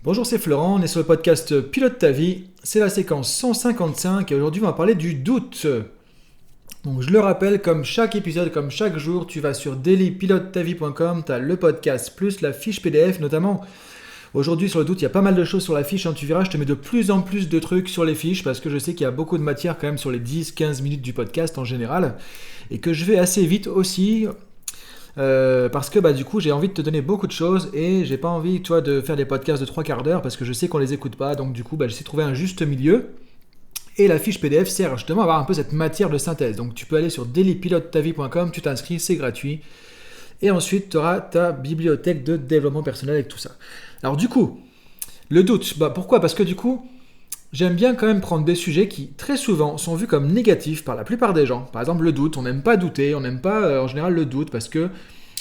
Bonjour, c'est Florent, on est sur le podcast Pilote ta vie, c'est la séquence 155 et aujourd'hui on va parler du doute. Donc je le rappelle, comme chaque épisode, comme chaque jour, tu vas sur dailypilotetavie.com, tu as le podcast plus la fiche PDF notamment. Aujourd'hui sur le doute, il y a pas mal de choses sur la fiche, tu verras, je te mets de plus en plus de trucs sur les fiches parce que je sais qu'il y a beaucoup de matière quand même sur les 10-15 minutes du podcast en général et que je vais assez vite aussi. Parce que du coup j'ai envie de te donner beaucoup de choses et j'ai pas envie toi de faire des podcasts de 3 quarts d'heure parce que je sais qu'on les écoute pas, donc du coup j'essaie de trouver un juste milieu et la fiche PDF sert justement à avoir un peu cette matière de synthèse. Donc tu peux aller sur dailypilotetavie.com, tu t'inscris, c'est gratuit et ensuite tu auras ta bibliothèque de développement personnel avec tout ça. Alors du coup le doute, pourquoi? Parce que du coup j'aime bien quand même prendre des sujets qui, très souvent, sont vus comme négatifs par la plupart des gens. Par exemple, le doute. On n'aime pas douter, on n'aime pas en général le doute parce que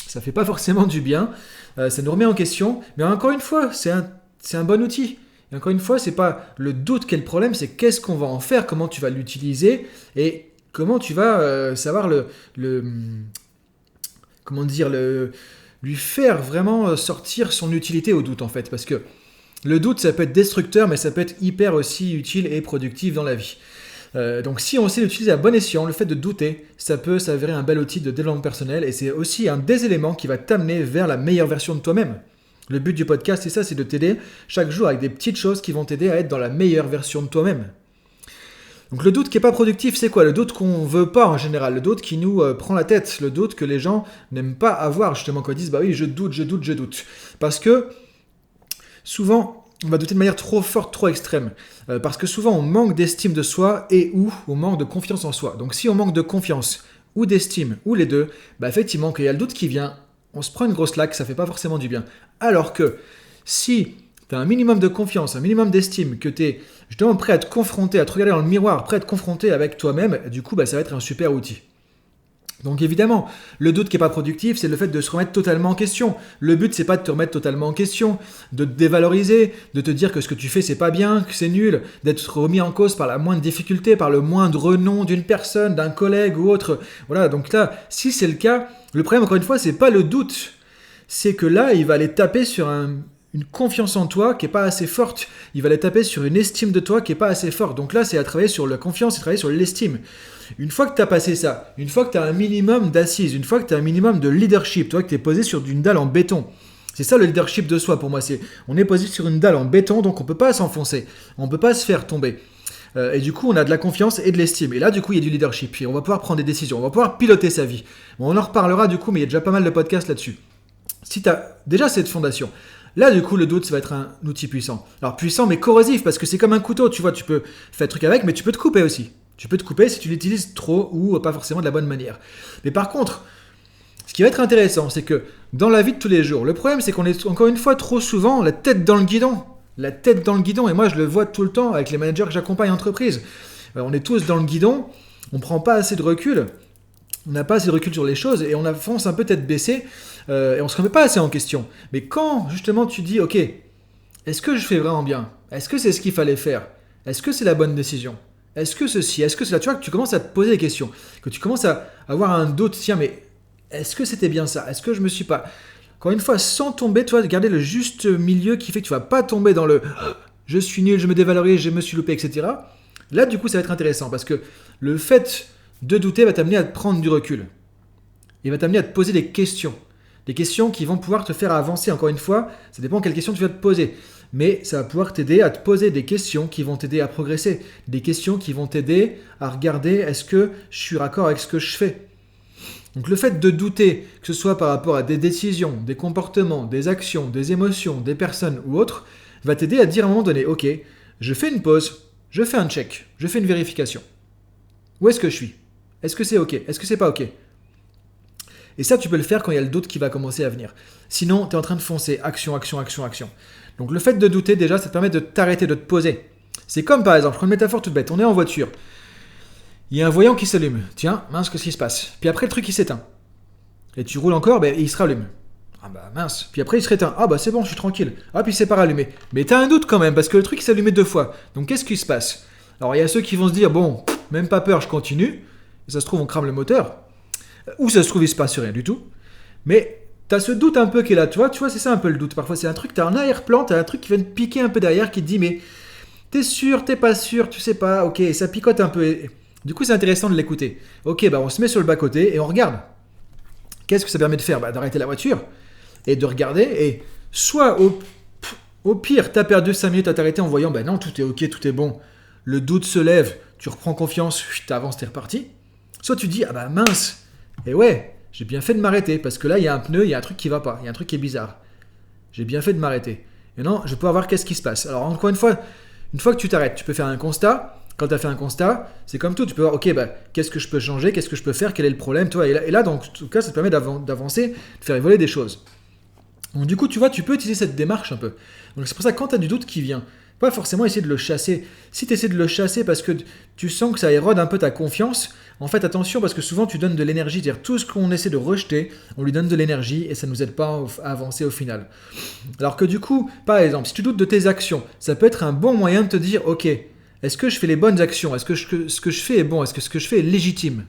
ça fait pas forcément du bien. Ça nous remet en question. Mais encore une fois, c'est un bon outil. Et encore une fois, c'est pas le doute qui est le problème, c'est qu'est-ce qu'on va en faire, comment tu vas l'utiliser et comment tu vas savoir lui faire vraiment sortir son utilité au doute en fait. Parce que le doute, ça peut être destructeur, mais ça peut être hyper aussi utile et productif dans la vie. Donc si on sait l'utiliser à bon escient, le fait de douter, ça peut s'avérer un bel outil de développement personnel et c'est aussi un des éléments qui va t'amener vers la meilleure version de toi-même. Le but du podcast, c'est ça, c'est de t'aider chaque jour avec des petites choses qui vont t'aider à être dans la meilleure version de toi-même. Donc le doute qui n'est pas productif, c'est quoi? Le doute qu'on ne veut pas en général, le doute qui nous prend la tête, le doute que les gens n'aiment pas avoir justement quand ils disent « oui, je doute ». Parce que souvent, on va douter de manière trop forte, trop extrême. Parce que souvent, on manque d'estime de soi et ou on manque de confiance en soi. Donc si on manque de confiance ou d'estime, ou les deux, effectivement, quand il y a le doute qui vient, on se prend une grosse claque, ça fait pas forcément du bien. Alors que si tu as un minimum de confiance, un minimum d'estime, que tu es justement prêt à te confronter, à te regarder dans le miroir, prêt à te confronter avec toi-même, du coup, ça va être un super outil. Donc évidemment, le doute qui n'est pas productif, c'est le fait de se remettre totalement en question. Le but, c'est pas de te remettre totalement en question, de te dévaloriser, de te dire que ce que tu fais, c'est pas bien, que c'est nul, d'être remis en cause par la moindre difficulté, par le moindre nom d'une personne, d'un collègue ou autre. Voilà, donc là, si c'est le cas, le problème, encore une fois, c'est pas le doute. C'est que là, il va aller taper sur une confiance en toi qui n'est pas assez forte. Il va aller taper sur une estime de toi qui n'est pas assez forte. Donc là, c'est à travailler sur la confiance et travailler sur l'estime. Une fois que tu as passé ça, une fois que tu as un minimum d'assises, une fois que tu as un minimum de leadership, toi que tu es posé sur une dalle en béton, c'est ça le leadership de soi pour moi, on est posé sur une dalle en béton, donc on ne peut pas s'enfoncer, on ne peut pas se faire tomber. Et du coup, on a de la confiance et de l'estime. Et là, du coup, il y a du leadership. Puis on va pouvoir prendre des décisions, on va pouvoir piloter sa vie. Bon, on en reparlera du coup, mais il y a déjà pas mal de podcasts là-dessus. Si tu as déjà cette fondation, là, du coup, le doute, ça va être un outil puissant. Alors, puissant, mais corrosif, parce que c'est comme un couteau, tu vois, tu peux faire un truc avec, mais tu peux te couper aussi. Tu peux te couper si tu l'utilises trop ou pas forcément de la bonne manière. Mais par contre, ce qui va être intéressant, c'est que dans la vie de tous les jours, le problème, c'est qu'on est encore une fois trop souvent la tête dans le guidon. La tête dans le guidon, et moi, je le vois tout le temps avec les managers que j'accompagne en entreprise. On est tous dans le guidon, on ne prend pas assez de recul. On n'a pas assez de recul sur les choses et on avance un peu tête baissée et on ne se remet pas assez en question. Mais quand justement tu dis, ok, est-ce que je fais vraiment bien? Est-ce que c'est ce qu'il fallait faire? Est-ce que c'est la bonne décision? Est-ce que ceci? Est-ce que cela? Tu vois que tu commences à te poser des questions, que tu commences à avoir un doute, tiens, mais est-ce que c'était bien ça? Est-ce que je me suis pas... Encore une fois, sans tomber, toi, de garder le juste milieu qui fait que tu vas pas tomber dans le je suis nul, je me dévalorise, je me suis loupé, etc. Là, du coup, ça va être intéressant parce que le fait de douter va t'amener à prendre du recul. Il va t'amener à te poser des questions. Des questions qui vont pouvoir te faire avancer. Encore une fois, ça dépend quelles questions tu vas te poser. Mais ça va pouvoir t'aider à te poser des questions qui vont t'aider à progresser. Des questions qui vont t'aider à regarder est-ce que je suis raccord avec ce que je fais. Donc le fait de douter, que ce soit par rapport à des décisions, des comportements, des actions, des émotions, des personnes ou autres, va t'aider à dire à un moment donné, ok, je fais une pause, je fais un check, je fais une vérification. Où est-ce que je suis? Est-ce que c'est ok? Est-ce que c'est pas ok? Et ça, tu peux le faire quand il y a le doute qui va commencer à venir. Sinon, tu es en train de foncer. Action, action, action, action. Donc le fait de douter, déjà, ça te permet de t'arrêter, de te poser. C'est comme par exemple, je prends une métaphore toute bête. On est en voiture. Il y a un voyant qui s'allume. Tiens, mince, qu'est-ce qui se passe? Puis après, le truc, il s'éteint. Et tu roules encore, et il se rallume. Ah bah mince. Puis après, il se réteint. Ah bah c'est bon, je suis tranquille. Ah, puis c'est pas rallumé. Mais t'as un doute quand même, parce que le truc, il s'est allumé 2 fois. Donc qu'est-ce qui se passe? Alors il y a ceux qui vont se dire, bon, même pas peur, je continue. Et ça se trouve, on crame le moteur. Ou ça se trouve, il se passe rien du tout. Mais t'as ce doute un peu qui est là, tu vois, c'est ça un peu le doute. Parfois, c'est un truc, t'as un arrière-plan, t'as un truc qui vient te piquer un peu derrière, qui te dit, mais t'es sûr, t'es pas sûr, tu sais pas, ok, ça picote un peu. Du coup, c'est intéressant de l'écouter. Ok, bah on se met sur le bas-côté et on regarde. Qu'est-ce que ça permet de faire? Bah, d'arrêter la voiture et de regarder. Et soit au pire, t'as perdu 5 minutes à t'arrêter en voyant, bah non, tout est ok, tout est bon. Le doute se lève, tu reprends confiance, t'avances, t'es reparti. Soit tu dis, ah bah mince, et ouais, j'ai bien fait de m'arrêter, parce que là, il y a un pneu, il y a un truc qui va pas, il y a un truc qui est bizarre. J'ai bien fait de m'arrêter. Et non, je peux voir qu'est-ce qui se passe. Alors, encore une fois que tu t'arrêtes, tu peux faire un constat. Quand tu as fait un constat, c'est comme tout, tu peux voir, ok, bah, qu'est-ce que je peux changer, qu'est-ce que je peux faire, quel est le problème, toi. Et là, donc, en tout cas, ça te permet d'avancer, de faire évoluer des choses. Donc du coup, tu vois, tu peux utiliser cette démarche un peu. Donc c'est pour ça que quand tu as du doute qui vient, pas forcément essayer de le chasser. Si tu essaies de le chasser parce que tu sens que ça érode un peu ta confiance, en fait attention parce que souvent tu donnes de l'énergie. C'est-à-dire tout ce qu'on essaie de rejeter, on lui donne de l'énergie et ça ne nous aide pas à avancer au final. Alors que du coup, par exemple, si tu doutes de tes actions, ça peut être un bon moyen de te dire, ok, est-ce que je fais les bonnes actions? Est-ce que ce que je fais est bon? Est-ce que ce que je fais est légitime?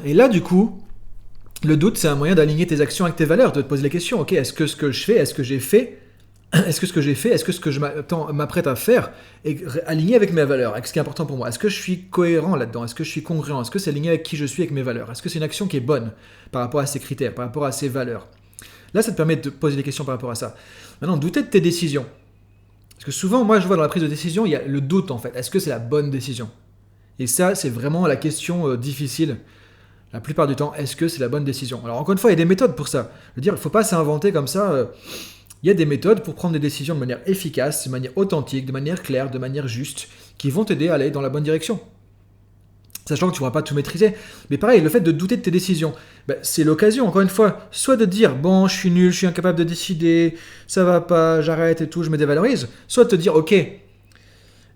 Et là, du coup, le doute, c'est un moyen d'aligner tes actions avec tes valeurs, de te poser la question, ok, est-ce que ce que je fais, est-ce que j'ai fait, est-ce que ce que j'ai fait, est-ce que ce que je m'apprête à faire est aligné avec mes valeurs, avec ce qui est important pour moi? Est-ce que je suis cohérent là-dedans? Est-ce que je suis congruent? Est-ce que c'est aligné avec qui je suis, avec mes valeurs? Est-ce que c'est une action qui est bonne par rapport à ces critères, par rapport à ces valeurs? Là, ça te permet de te poser des questions par rapport à ça. Maintenant, douter de tes décisions. Parce que souvent, moi, je vois dans la prise de décision, il y a le doute en fait. Est-ce que c'est la bonne décision? Et ça, c'est vraiment la question difficile. La plupart du temps, est-ce que c'est la bonne décision? Alors encore une fois, il y a des méthodes pour ça. Je veux dire, il ne faut pas s'inventer comme ça. Il y a des méthodes pour prendre des décisions de manière efficace, de manière authentique, de manière claire, de manière juste, qui vont t'aider à aller dans la bonne direction. Sachant que tu ne pourras pas tout maîtriser. Mais pareil, le fait de douter de tes décisions, c'est l'occasion, encore une fois, soit de dire, bon, je suis nul, je suis incapable de décider, ça va pas, j'arrête et tout, je me dévalorise, soit de te dire, ok,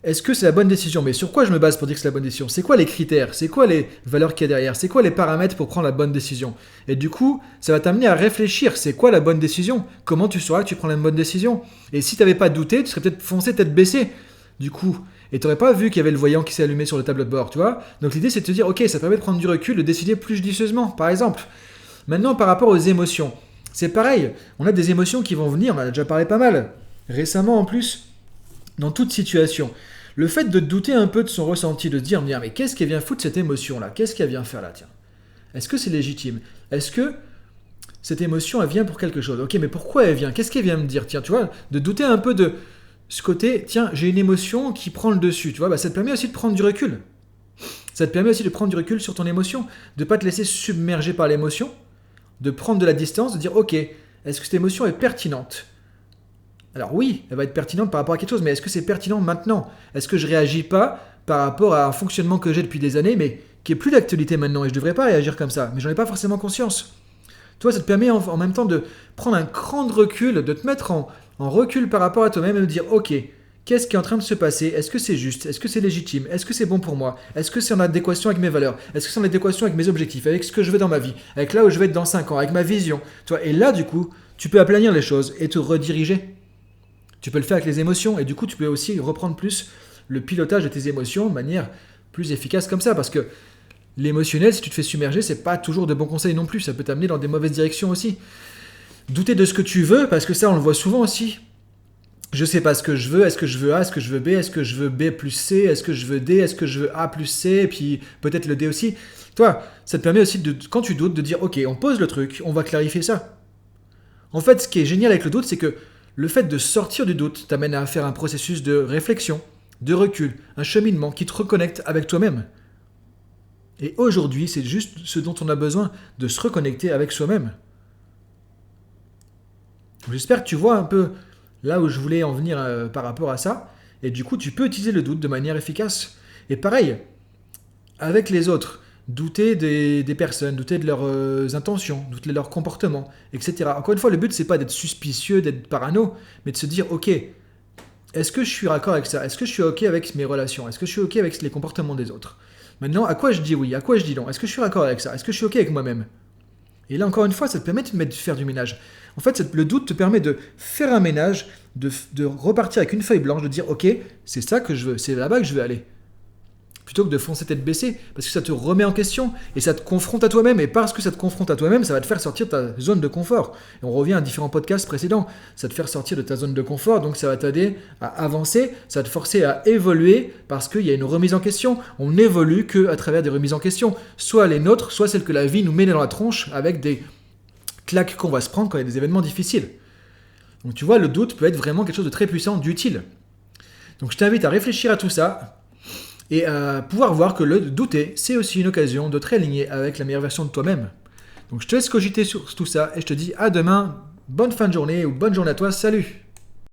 est-ce que c'est la bonne décision? Mais sur quoi je me base pour dire que c'est la bonne décision? C'est quoi les critères? C'est quoi les valeurs qu'il y a derrière? C'est quoi les paramètres pour prendre la bonne décision? Et du coup, ça va t'amener à réfléchir. C'est quoi la bonne décision? Comment tu sauras que tu prends la bonne décision? Et si tu n'avais pas douté, tu serais peut-être foncé tête baissée. Du coup, et tu n'aurais pas vu qu'il y avait le voyant qui s'est allumé sur le tableau de bord, tu vois? Donc l'idée, c'est de te dire, ok, ça permet de prendre du recul, de décider plus judicieusement, par exemple. Maintenant, par rapport aux émotions, c'est pareil. On a des émotions qui vont venir, on en a déjà parlé pas mal. Récemment, en plus, dans toute situation. Le fait de douter un peu de son ressenti, de se dire, mais qu'est-ce qu'elle vient foutre cette émotion-là? Qu'est-ce qu'elle vient faire là, tiens? Est-ce que c'est légitime? Est-ce que cette émotion, elle vient pour quelque chose? Ok, mais pourquoi elle vient? Qu'est-ce qu'elle vient me dire? Tiens, tu vois, de douter un peu de ce côté, tiens, j'ai une émotion qui prend le dessus, tu vois, ça te permet aussi de prendre du recul. Ça te permet aussi de prendre du recul sur ton émotion, de ne pas te laisser submerger par l'émotion, de prendre de la distance, de dire, ok, est-ce que cette émotion est pertinente? Alors oui, elle va être pertinente par rapport à quelque chose, mais est-ce que c'est pertinent maintenant? Est-ce que je réagis pas par rapport à un fonctionnement que j'ai depuis des années, mais qui est plus d'actualité maintenant, et je devrais pas réagir comme ça, mais j'en ai pas forcément conscience. Toi, ça te permet en même temps de prendre un cran de recul, de te mettre en recul par rapport à toi-même et de dire, ok, qu'est-ce qui est en train de se passer? Est-ce que c'est juste? Est-ce que c'est légitime? Est-ce que c'est bon pour moi? Est-ce que c'est en adéquation avec mes valeurs? Est-ce que c'est en adéquation avec mes objectifs, avec ce que je veux dans ma vie, avec là où je vais être dans 5 ans, avec ma vision? Et là, du coup, tu peux aplanir les choses et te rediriger. Tu peux le faire avec les émotions et du coup tu peux aussi reprendre plus le pilotage de tes émotions de manière plus efficace comme ça, parce que l'émotionnel, si tu te fais submerger, c'est pas toujours de bons conseils non plus, ça peut t'amener dans des mauvaises directions aussi. Douter de ce que tu veux, parce que ça on le voit souvent aussi. Je sais pas ce que je veux, est-ce que je veux A, est-ce que je veux B, est-ce que je veux B plus C, est-ce que je veux D, est-ce que je veux A plus C, et puis peut-être le D aussi. Toi, ça te permet aussi, quand tu doutes, de dire ok, on pose le truc, on va clarifier ça. En fait, ce qui est génial avec le doute, c'est que le fait de sortir du doute t'amène à faire un processus de réflexion, de recul, un cheminement qui te reconnecte avec toi-même. Et aujourd'hui, c'est juste ce dont on a besoin, de se reconnecter avec soi-même. J'espère que tu vois un peu là où je voulais en venir par rapport à ça. Et du coup, tu peux utiliser le doute de manière efficace. Et pareil, avec les autres, douter des personnes, douter de leurs intentions, douter de leurs comportements, etc. Encore une fois, le but, c'est pas d'être suspicieux, d'être parano, mais de se dire, ok, est-ce que je suis raccord avec ça? Est-ce que je suis ok avec mes relations? Est-ce que je suis ok avec les comportements des autres? Maintenant, à quoi je dis oui? À quoi je dis non? Est-ce que je suis raccord avec ça? Est-ce que je suis ok avec moi-même? Et là, encore une fois, ça te permet de faire du ménage. En fait, le doute te permet de faire un ménage, de repartir avec une feuille blanche, de dire, ok, c'est ça que je veux, c'est là-bas que je veux aller. plutôt que de foncer tête baissée, parce que ça te remet en question, et ça te confronte à toi-même, et parce que ça te confronte à toi-même, ça va te faire sortir de ta zone de confort. Et on revient à différents podcasts précédents, ça va te faire sortir de ta zone de confort, donc ça va t'aider à avancer, ça va te forcer à évoluer, parce qu'il y a une remise en question. On n'évolue qu'à travers des remises en question, soit les nôtres, soit celles que la vie nous met dans la tronche, avec des claques qu'on va se prendre quand il y a des événements difficiles. Donc tu vois, le doute peut être vraiment quelque chose de très puissant, d'utile. Donc je t'invite à réfléchir à tout ça, et à pouvoir voir que le douter, c'est aussi une occasion de te réaligner avec la meilleure version de toi-même. Donc je te laisse cogiter sur tout ça et je te dis à demain, bonne fin de journée ou bonne journée à toi, salut!